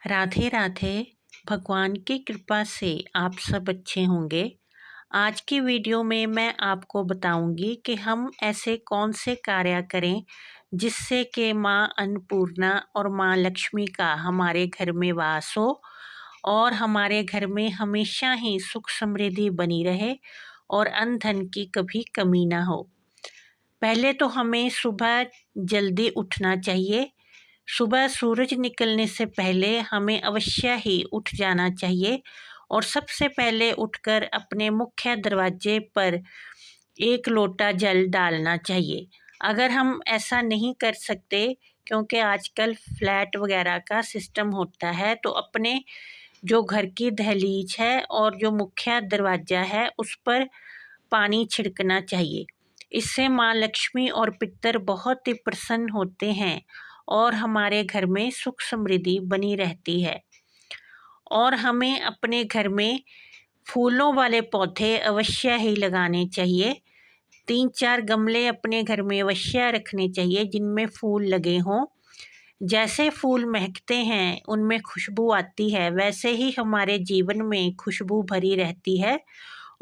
राधे राधे। भगवान की कृपा से आप सब अच्छे होंगे। आज की वीडियो में मैं आपको बताऊंगी कि हम ऐसे कौन से कार्य करें जिससे कि माँ अन्नपूर्णा और माँ लक्ष्मी का हमारे घर में वास हो और हमारे घर में हमेशा ही सुख समृद्धि बनी रहे और अन्न धन की कभी कमी ना हो। पहले तो हमें सुबह जल्दी उठना चाहिए। सुबह सूरज निकलने से पहले हमें अवश्य ही उठ जाना चाहिए और सबसे पहले उठकर अपने मुख्य दरवाजे पर एक लोटा जल डालना चाहिए। अगर हम ऐसा नहीं कर सकते, क्योंकि आजकल फ्लैट वगैरह का सिस्टम होता है, तो अपने जो घर की दहलीज है और जो मुख्य दरवाज़ा है उस पर पानी छिड़कना चाहिए। इससे माँ लक्ष्मी और पितर बहुत ही प्रसन्न होते हैं और हमारे घर में सुख समृद्धि बनी रहती है। और हमें अपने घर में फूलों वाले पौधे अवश्य ही लगाने चाहिए। 3-4 गमले अपने घर में अवश्य रखने चाहिए जिनमें फूल लगे हों। जैसे फूल महकते हैं, उनमें खुशबू आती है, वैसे ही हमारे जीवन में खुशबू भरी रहती है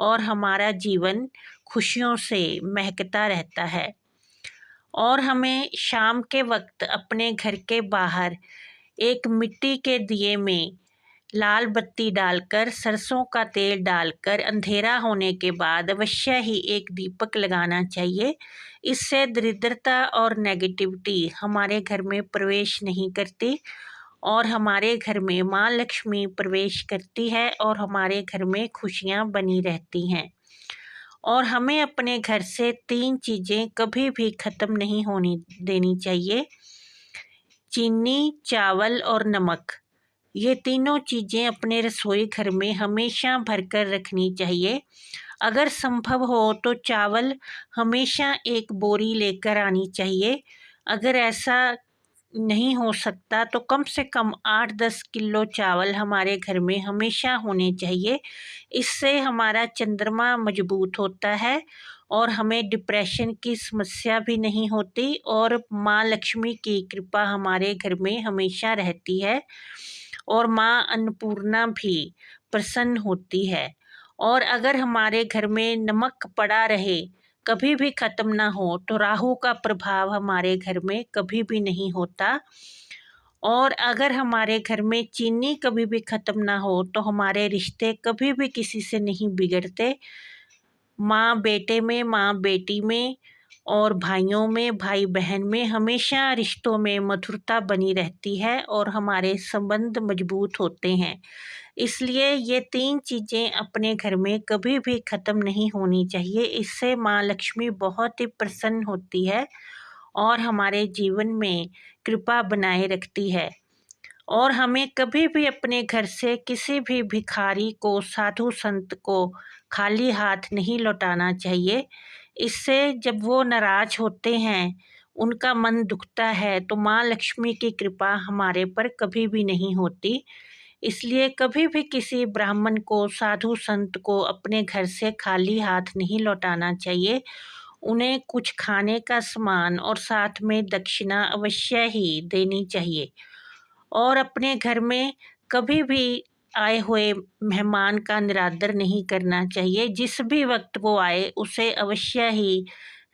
और हमारा जीवन खुशियों से महकता रहता है। और हमें शाम के वक्त अपने घर के बाहर एक मिट्टी के दिए में लाल बत्ती डालकर, सरसों का तेल डालकर अंधेरा होने के बाद अवश्य ही एक दीपक लगाना चाहिए। इससे दरिद्रता और नेगेटिविटी हमारे घर में प्रवेश नहीं करती और हमारे घर में माँ लक्ष्मी प्रवेश करती है और हमारे घर में खुशियाँ बनी रहती हैं। और हमें अपने घर से 3 चीज़ें कभी भी ख़त्म नहीं होनी देनी चाहिए: चीनी, चावल और नमक। ये तीनों चीज़ें अपने रसोई घर में हमेशा भरकर रखनी चाहिए। अगर संभव हो तो चावल हमेशा एक बोरी लेकर आनी चाहिए। अगर ऐसा नहीं हो सकता तो कम से कम 8-10 किलो चावल हमारे घर में हमेशा होने चाहिए। इससे हमारा चंद्रमा मजबूत होता है और हमें डिप्रेशन की समस्या भी नहीं होती और माँ लक्ष्मी की कृपा हमारे घर में हमेशा रहती है और माँ अन्नपूर्णा भी प्रसन्न होती है। और अगर हमारे घर में नमक पड़ा रहे, कभी भी ख़त्म ना हो, तो राहु का प्रभाव हमारे घर में कभी भी नहीं होता। और अगर हमारे घर में चीनी कभी भी ख़त्म ना हो तो हमारे रिश्ते कभी भी किसी से नहीं बिगड़ते। माँ बेटे में, माँ बेटी में और भाइयों में, भाई बहन में हमेशा रिश्तों में मधुरता बनी रहती है और हमारे संबंध मजबूत होते हैं। इसलिए ये 3 चीज़ें अपने घर में कभी भी ख़त्म नहीं होनी चाहिए। इससे माँ लक्ष्मी बहुत ही प्रसन्न होती है और हमारे जीवन में कृपा बनाए रखती है। और हमें कभी भी अपने घर से किसी भी भिखारी को, साधु संत को खाली हाथ नहीं लौटाना चाहिए। इससे जब वो नाराज होते हैं, उनका मन दुखता है, तो माँ लक्ष्मी की कृपा हमारे पर कभी भी नहीं होती। इसलिए कभी भी किसी ब्राह्मण को, साधु संत को अपने घर से खाली हाथ नहीं लौटाना चाहिए। उन्हें कुछ खाने का सामान और साथ में दक्षिणा अवश्य ही देनी चाहिए। और अपने घर में कभी भी आए हुए मेहमान का निरादर नहीं करना चाहिए। जिस भी वक्त वो आए उसे अवश्य ही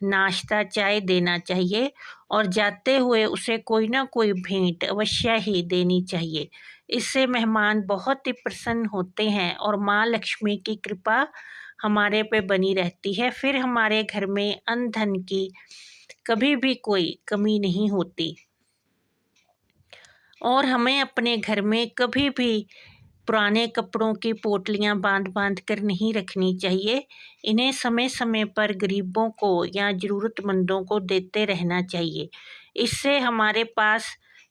नाश्ता, चाय देना चाहिए और जाते हुए उसे कोई ना कोई भेंट अवश्य ही देनी चाहिए। इससे मेहमान बहुत ही प्रसन्न होते हैं और माँ लक्ष्मी की कृपा हमारे पे बनी रहती है। फिर हमारे घर में अन्न धन की कभी भी कोई कमी नहीं होती। और हमें अपने घर में कभी भी पुराने कपड़ों की पोटलियाँ बांध कर नहीं रखनी चाहिए। इन्हें समय समय पर गरीबों को या ज़रूरतमंदों को देते रहना चाहिए। इससे हमारे पास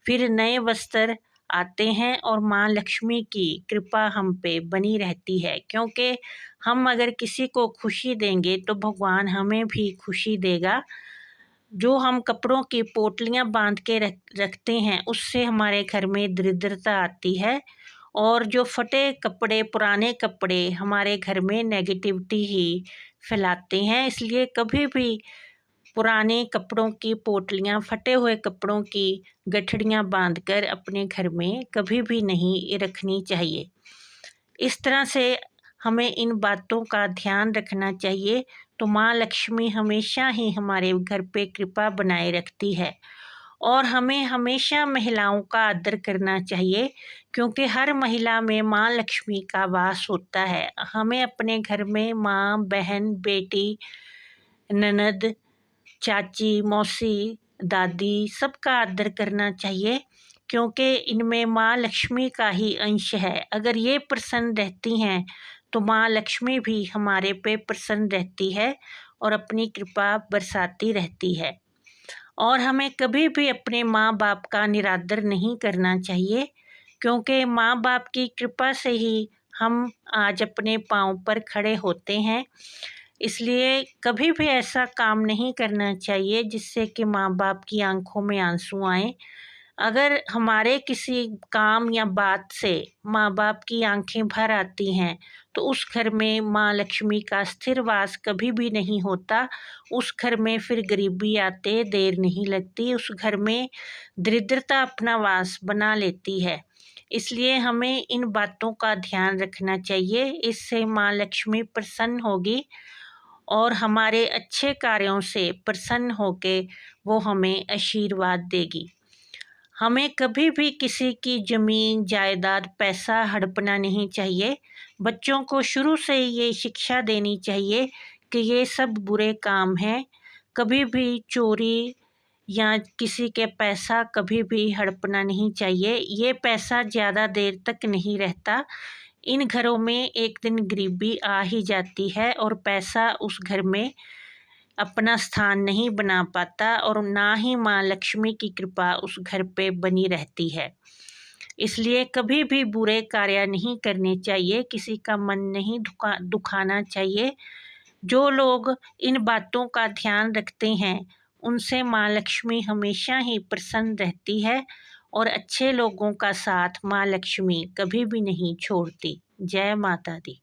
फिर नए वस्त्र आते हैं और माँ लक्ष्मी की कृपा हम पे बनी रहती है, क्योंकि हम अगर किसी को खुशी देंगे तो भगवान हमें भी खुशी देगा। जो हम कपड़ों की पोटलियाँ बांध के रखते हैं, उससे हमारे घर में दरिद्रता आती है और जो फटे कपड़े, पुराने कपड़े हमारे घर में नेगेटिविटी ही फैलाते हैं। इसलिए कभी भी पुराने कपड़ों की पोटलियाँ, फटे हुए कपड़ों की गठड़ियाँ बांधकर अपने घर में कभी भी नहीं रखनी चाहिए। इस तरह से हमें इन बातों का ध्यान रखना चाहिए, तो माँ लक्ष्मी हमेशा ही हमारे घर पे कृपा बनाए रखती है। और हमें हमेशा महिलाओं का आदर करना चाहिए, क्योंकि हर महिला में माँ लक्ष्मी का वास होता है। हमें अपने घर में माँ, बहन, बेटी, ननद, चाची, मौसी, दादी सबका आदर करना चाहिए, क्योंकि इनमें माँ लक्ष्मी का ही अंश है। अगर ये प्रसन्न रहती हैं तो माँ लक्ष्मी भी हमारे पे प्रसन्न रहती है और अपनी कृपा बरसाती रहती है। और हमें कभी भी अपने माँ बाप का निरादर नहीं करना चाहिए, क्योंकि माँ बाप की कृपा से ही हम आज अपने पाँव पर खड़े होते हैं। इसलिए कभी भी ऐसा काम नहीं करना चाहिए जिससे कि माँ बाप की आंखों में आंसू आए। अगर हमारे किसी काम या बात से माँ बाप की आंखें भर आती हैं, तो उस घर में माँ लक्ष्मी का स्थिर वास कभी भी नहीं होता। उस घर में फिर गरीबी आते देर नहीं लगती, उस घर में दरिद्रता अपना वास बना लेती है। इसलिए हमें इन बातों का ध्यान रखना चाहिए। इससे माँ लक्ष्मी प्रसन्न होगी और हमारे अच्छे कार्यों से प्रसन्न होके वो हमें आशीर्वाद देगी। हमें कभी भी किसी की ज़मीन, जायदाद, पैसा हड़पना नहीं चाहिए। बच्चों को शुरू से ये शिक्षा देनी चाहिए कि ये सब बुरे काम हैं। कभी भी चोरी या किसी के पैसा कभी भी हड़पना नहीं चाहिए। ये पैसा ज़्यादा देर तक नहीं रहता। इन घरों में एक दिन गरीबी आ ही जाती है और पैसा उस घर में अपना स्थान नहीं बना पाता, और ना ही माँ लक्ष्मी की कृपा उस घर पे बनी रहती है। इसलिए कभी भी बुरे कार्य नहीं करने चाहिए, किसी का मन नहीं दुखाना चाहिए। जो लोग इन बातों का ध्यान रखते हैं, उनसे माँ लक्ष्मी हमेशा ही प्रसन्न रहती है और अच्छे लोगों का साथ माँ लक्ष्मी कभी भी नहीं छोड़ती। जय माता दी।